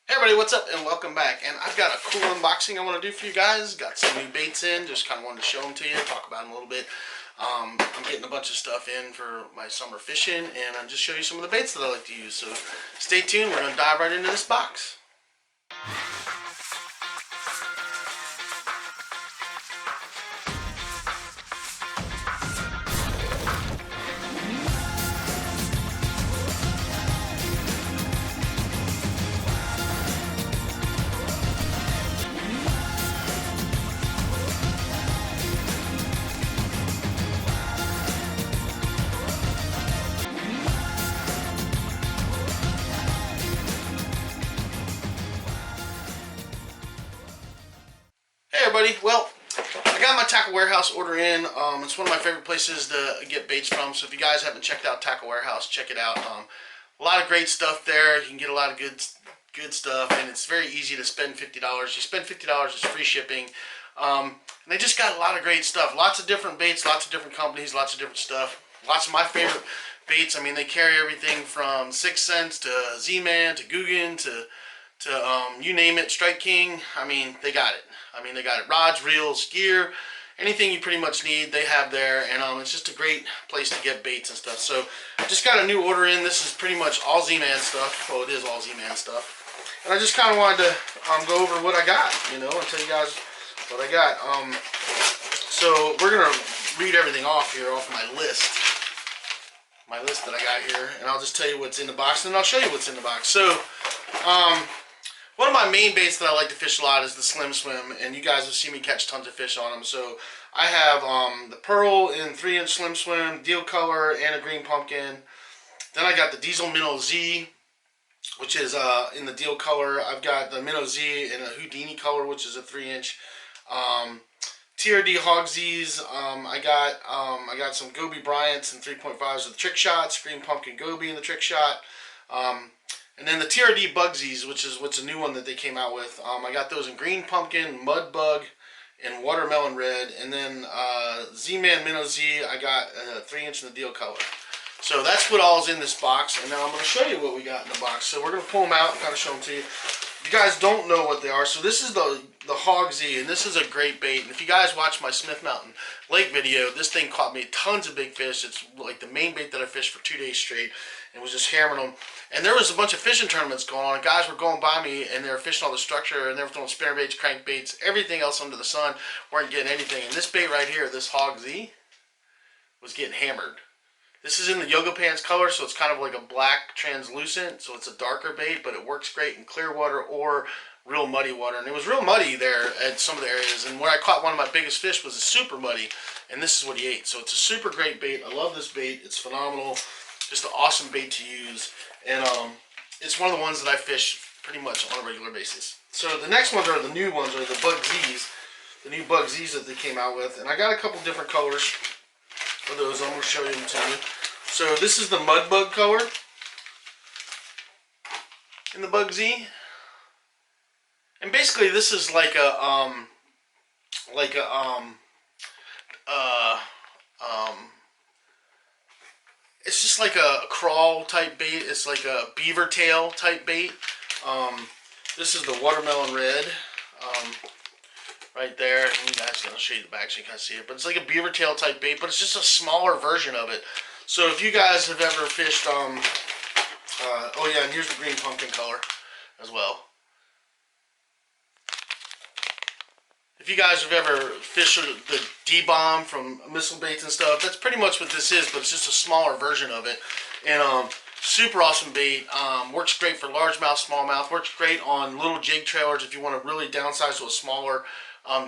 Hey everybody, what's up and welcome back. And I've got a cool unboxing I want to do for you guys. Got some new baits in, just kind of wanted to show them to you, talk about them a little bit. I'm getting a bunch of stuff in for my summer fishing, and I'll just show you some of the baits that I like to use. So stay tuned, we're going to dive right into this box. Hey everybody, well, I got my Tackle Warehouse order in. It's one of my favorite places to get baits from, so if you guys haven't checked out Tackle Warehouse, check it out. A lot of great stuff there. You can get a lot of good stuff, and it's very easy to spend $50. You spend $50, it's free shipping. And they just got a lot of great stuff. Lots of different baits, lots of different companies, lots of different stuff. Lots of my favorite baits. I mean, they carry everything from 6 cents to Zman to Googan to you name it, Strike King. I mean, they got it. They got it. Rods, reels, gear, anything you pretty much need, they have there. And it's just a great place to get baits and stuff. So I just got a new order in. This is pretty much all Z-Man stuff. Well, it is all Z-Man stuff. And I just kind of wanted to go over what I got, and tell you guys what I got. So we're going to read everything off here, off my list. My list that I got here. And I'll just tell you what's in the box, and I'll show you what's in the box. So, one of my main baits that I like to fish a lot is the Slim Swim, and you guys have seen me catch tons of fish on them. So I have the Pearl in 3-inch Slim Swim, Deal Color, and a Green Pumpkin. Then I got the Diesel Minnow Z, which is in the Deal Color. I've got the Minnow Z in a Houdini Color, which is a 3-inch. TRD Hog Z's. I got some Goby Bryants and 3.5s with Trick Shots, Green Pumpkin Goby in the Trick Shot. And then the TRD Bugsies, which is a new one that they came out with. I got those in Green Pumpkin, Mud Bug, and Watermelon Red. And then Z-Man Minnow Z, I got a 3-inch in the Deal Color. So that's what all is in this box. And now I'm going to show you what we got in the box. So we're going to pull them out and kind of show them to you. If you guys don't know what they are, so this is the Hog Z, and this is a great bait. And if you guys watch my Smith Mountain Lake video, this thing caught me tons of big fish. It's like the main bait that I fished for 2 days straight, and was just hammering them. And there was a bunch of fishing tournaments going on, and guys were going by me, and they were fishing all the structure, and they were throwing spinnerbaits, crankbaits, everything else under the sun, weren't getting anything. And this bait right here, this Hog Z, was getting hammered. This is in the Yoga Pants color, so it's kind of like a black translucent, so it's a darker bait, but it works great in clear water or real muddy water. And it was real muddy there at some of the areas, and where I caught one of my biggest fish was a super muddy, and this is what he ate. So it's a super great bait. I love this bait. It's phenomenal. Just an awesome bait to use, and it's one of the ones that I fish pretty much on a regular basis. So the next ones are the new ones, are the Bug Z's, the new Bug Z's that they came out with, and I got a couple different colors of those. I'm going to show you them to you. So this is the Mud Bug color in the Bug Z, and basically this is like a it's just like a crawl type bait. It's like a beaver tail type bait. This is the Watermelon Red, right there. And you guys can show you the back so you can see it. But it's like a beaver tail type bait, but it's just a smaller version of it. So if you guys have ever fished, oh yeah, and here's the Green Pumpkin color as well. If you guys have ever fished the D-Bomb from missile baits and stuff, that's pretty much what this is, but it's just a smaller version of it. And super awesome bait. Works great for largemouth, smallmouth. Works great on little jig trailers if you want to really downsize to a smaller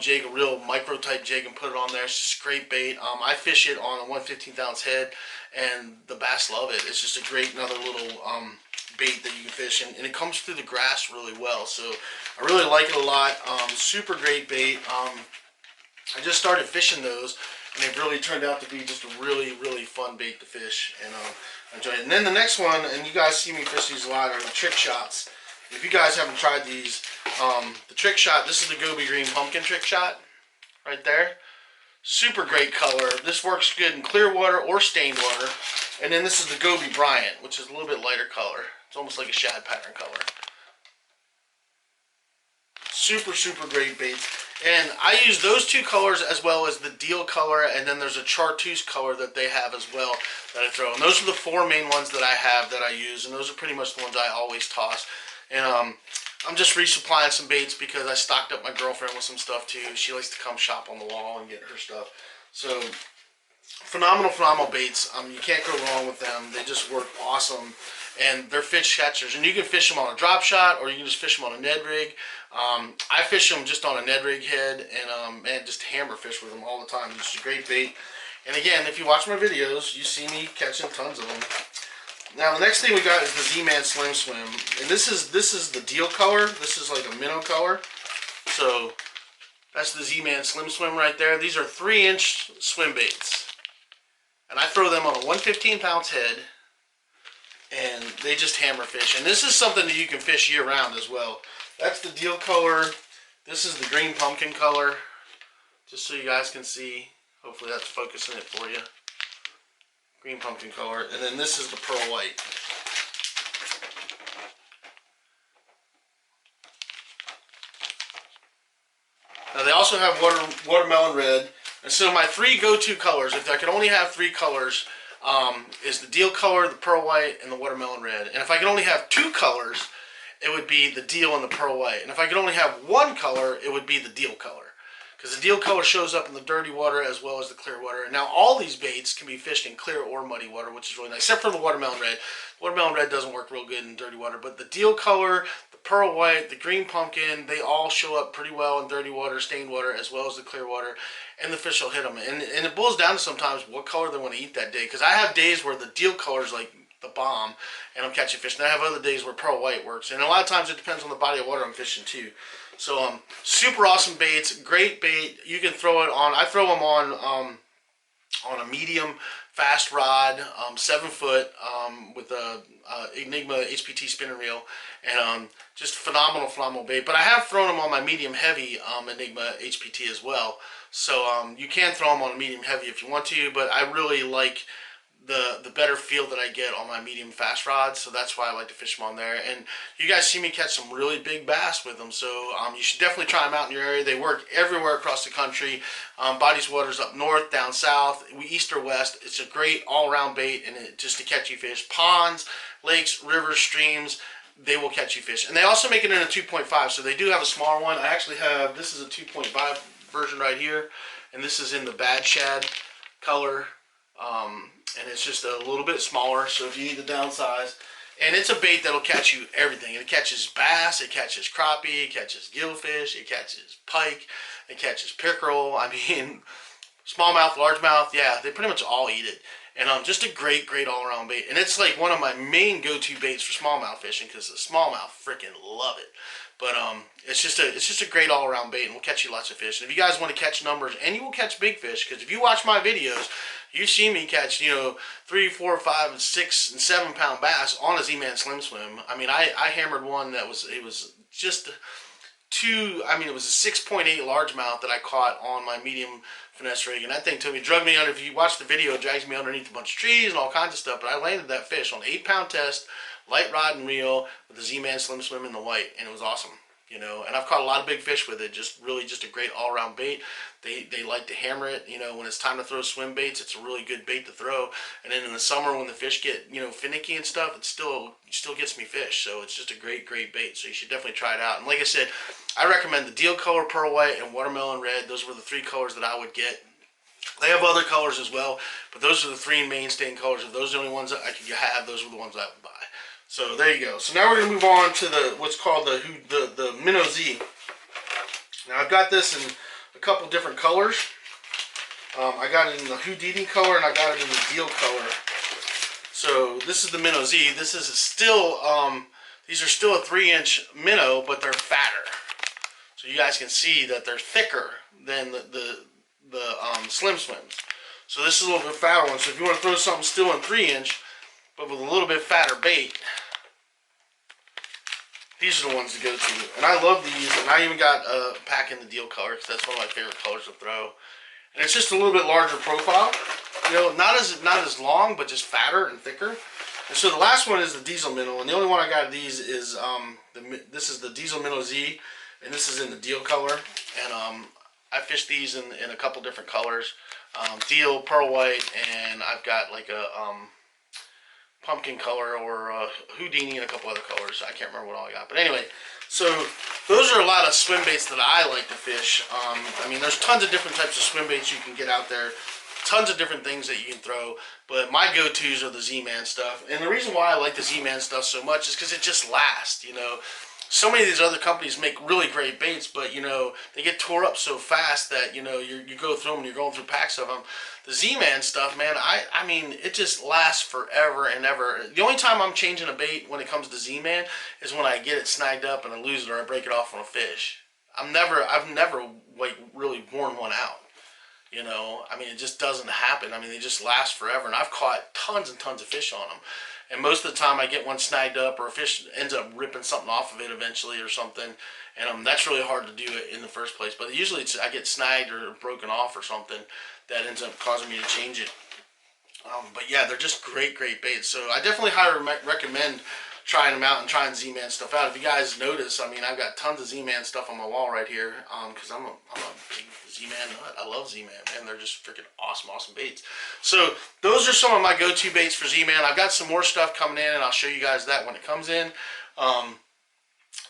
jig, a real micro type jig, and put it on there. It's just great bait. I fish it on a 1/15 ounce head, and the bass love it. It's just a great another little bait that you can fish, and it comes through the grass really well. So I really like it a lot. Super great bait. I just started fishing those, and they've really turned out to be just a really fun bait to fish, and I enjoy it. And then the next one, and you guys see me fish these a lot, are the Trick Shots. If you guys haven't tried these, the Trick Shot, this is the Goby Green Pumpkin Trick Shot right there. Super great color. This works good in clear water or stained water. And then this is the Goby Bryant, which is a little bit lighter color. It's almost like a shad pattern color. super, super great baits. And I use those two colors as well as the deal color, and then there's a chartreuse color that they have as well that I throw. And those are the 4 main ones that I have that I use, and those are pretty much the ones I always toss. And I'm just resupplying some baits because I stocked up my girlfriend with some stuff too. She likes to come shop on the wall and get her stuff. So phenomenal, phenomenal baits. You can't go wrong with them. They just work awesome. And they're fish catchers, and you can fish them on a drop shot, or you can just fish them on a Ned rig. I fish them just on a Ned rig head, and man, just hammer fish with them all the time. It's just a great bait. And again, if you watch my videos, you see me catching tons of them. Now the next thing we got is the Zman Slim Swim, and this is the deal color. This is like a minnow color. So that's the Zman Slim Swim right there. These are 3-inch swim baits, and I throw them on a 115 ounce head. And they just hammer fish. And this is something that you can fish year round as well. That's the deal color. This is the green pumpkin color. Just so you guys can see. Hopefully that's focusing it for you. Green pumpkin color. And then this is the pearl white. Now they also have watermelon red. And so my 3 go-to colors, if I could only have 3 colors, is the deal color, the pearl white, and the watermelon red. And if I could only have 2 colors, it would be the deal and the pearl white. And if I could only have 1 color, it would be the deal color. Because the deal color shows up in the dirty water as well as the clear water. And now all these baits can be fished in clear or muddy water, which is really nice, except for the watermelon red. Watermelon red doesn't work real good in dirty water, but the deal color, the pearl white, the green pumpkin, they all show up pretty well in dirty water, stained water, as well as the clear water, and the fish will hit them. And it boils down to sometimes what color they want to eat that day, because I have days where the deal color is like the bomb, and I'm catching fish, and I have other days where pearl white works, and a lot of times it depends on the body of water I'm fishing too. So super awesome baits, great bait. You can throw it on. I throw them on a medium fast rod, 7 foot, with a Enigma HPT spinning reel, and just phenomenal, phenomenal bait. But I have thrown them on my medium heavy Enigma HPT as well. So you can throw them on a medium heavy if you want to, but I really like the better feel that I get on my medium fast rods, so that's why I like to fish them on there. And you guys see me catch some really big bass with them, so you should definitely try them out in your area. They work everywhere across the country. Bodies waters up north, down south, east or west. It's a great all-around bait, and just to catch you fish. Ponds, lakes, rivers, streams, they will catch you fish. And they also make it in a 2.5, so they do have a smaller one. I actually have, this is a 2.5 version right here, and this is in the bad shad color. And it's just a little bit smaller, so if you need to downsize. And it's a bait that'll catch you everything. It catches bass, it catches crappie, it catches gillfish, it catches pike, it catches pickerel. I mean, smallmouth, largemouth, yeah, they pretty much all eat it. And just a great, great all-around bait. And it's like one of my main go-to baits for smallmouth fishing, because the smallmouth freaking love it. But it's just a great all-around bait, and will catch you lots of fish. And if you guys want to catch numbers, and you will catch big fish, because if you watch my videos, you see me catch, 3, 4, 5, 6, and 7 pound bass on a Zman Slim Swim. I mean, I hammered one that was just it was a 6.8 largemouth that I caught on my medium finesse rig, and that thing drug me under. If you watch the video, it drags me underneath a bunch of trees and all kinds of stuff, but I landed that fish on 8-pound test, light rod and reel, with the Zman Slim Swim in the white, and it was awesome. And I've caught a lot of big fish with it. Just a great all-around bait. They like to hammer it. When it's time to throw swim baits, it's a really good bait to throw. And then in the summer when the fish get finicky and stuff, it still gets me fish. So it's just a great, great bait. So you should definitely try it out. And like I said, I recommend the deal color, pearl white, and watermelon red. Those were the 3 colors that I would get. They have other colors as well, but those are the 3 mainstay colors. If those are the only ones that I could have, those were the ones I would buy. So there you go. So now we're going to move on to what's called the Minnow Z. Now I've got this in a couple different colors. I got it in the Houdini color, and I got it in the deal color. So this is the Minnow Z. This is still these are still a 3-inch minnow, but they're fatter. So you guys can see that they're thicker than the Slim Swims. So this is a little bit fatter one. So if you want to throw something still in 3-inch, but with a little bit fatter bait, these are the ones to go to. And I love these, and I even got a pack in the deal color, because that's one of my favorite colors to throw. And it's just a little bit larger profile, not as long, but just fatter and thicker. And so the last one is the Diesel Minnow, and the only one I got of these is this is the Diesel Minnow Z, and this is in the deal color. And I fished these in a couple different colors, deal, pearl white, and I've got like a pumpkin color or Houdini and a couple other colors. I can't remember what all I got, but anyway. So those are a lot of swim baits that I like to fish. I mean, there's tons of different types of swim baits you can get out there. Tons of different things that you can throw, but my go-tos are the Z-Man stuff. And the reason why I like the Z-Man stuff so much is because it just lasts, you know. So many of these other companies make really great baits, but, you know, they get tore up so fast that, you know, you go through them and you're going through packs of them. The Z-Man stuff, man, I mean, it just lasts forever and ever. The only time I'm changing a bait when it comes to Z-Man is when I get it snagged up and I lose it or I break it off on a fish. I've never, like, really worn one out. You know, I mean, it just doesn't happen. I mean, they just last forever. And I've caught tons and tons of fish on them. And most of the time I get one snagged up or a fish ends up ripping something off of it eventually or something. And that's really hard to do it in the first place. But usually I get snagged or broken off or something that ends up causing me to change it. But yeah, they're just great baits. So I definitely highly recommend trying them out and trying Z-Man stuff out. If you guys notice, I mean, I've got tons of Z-Man stuff on my wall right here because I'm a big Z-Man nut. I love Z-Man, man. They're just freaking awesome baits. So those are some of my go-to baits for Z-Man. I've got some more stuff coming in, and I'll show you guys that when it comes in.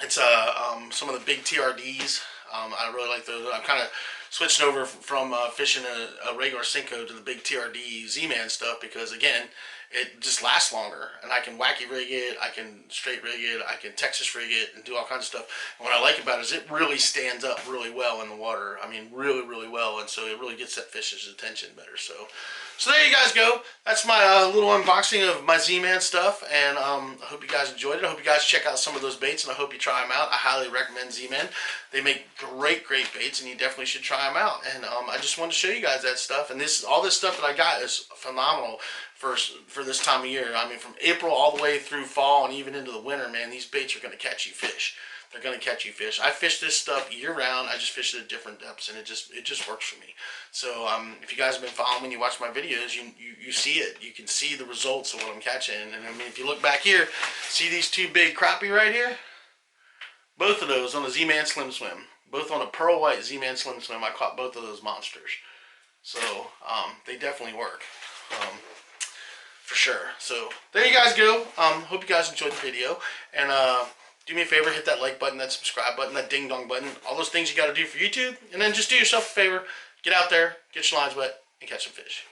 It's some of the big TRDs. I really like those. I'm kind of switching over from fishing a regular Senko to the big TRD Z-Man stuff because, again, it just lasts longer, and I can wacky rig it, I can straight rig it, I can Texas rig it, and do all kinds of stuff. And what I like about it is it really stands up really well in the water. I mean, really well, and so it really gets that fish's attention better. So there you guys go. That's my little unboxing of my Z-Man stuff, and I hope you guys enjoyed it. I hope you guys check out some of those baits, and I hope you try them out. I highly recommend Z-Man. They make great baits, and you definitely should try them out. And I just wanted to show you guys that stuff, and all this stuff that I got is phenomenal for this time of year. I mean, from April all the way through fall and even into the winter, man, these baits are going to catch you fish. They're going to catch you fish. I fish this stuff year round. I just fish it at different depths, and it just works for me. So if you guys have been following me and you watch my videos, you see it. You can see the results of what I'm catching. And I mean, if you look back here, see these two big crappie right here? Both of those on the Z-Man Slim Swim. Both on a pearl white Z-Man Slim Swim. I caught both of those monsters. So they definitely work. For sure. So there you guys go. Hope you guys enjoyed the video, and do me a favor, hit that like button, that subscribe button, that ding dong button, all those things you got to do for YouTube, and then just do yourself a favor, get out there, get your lines wet, and catch some fish.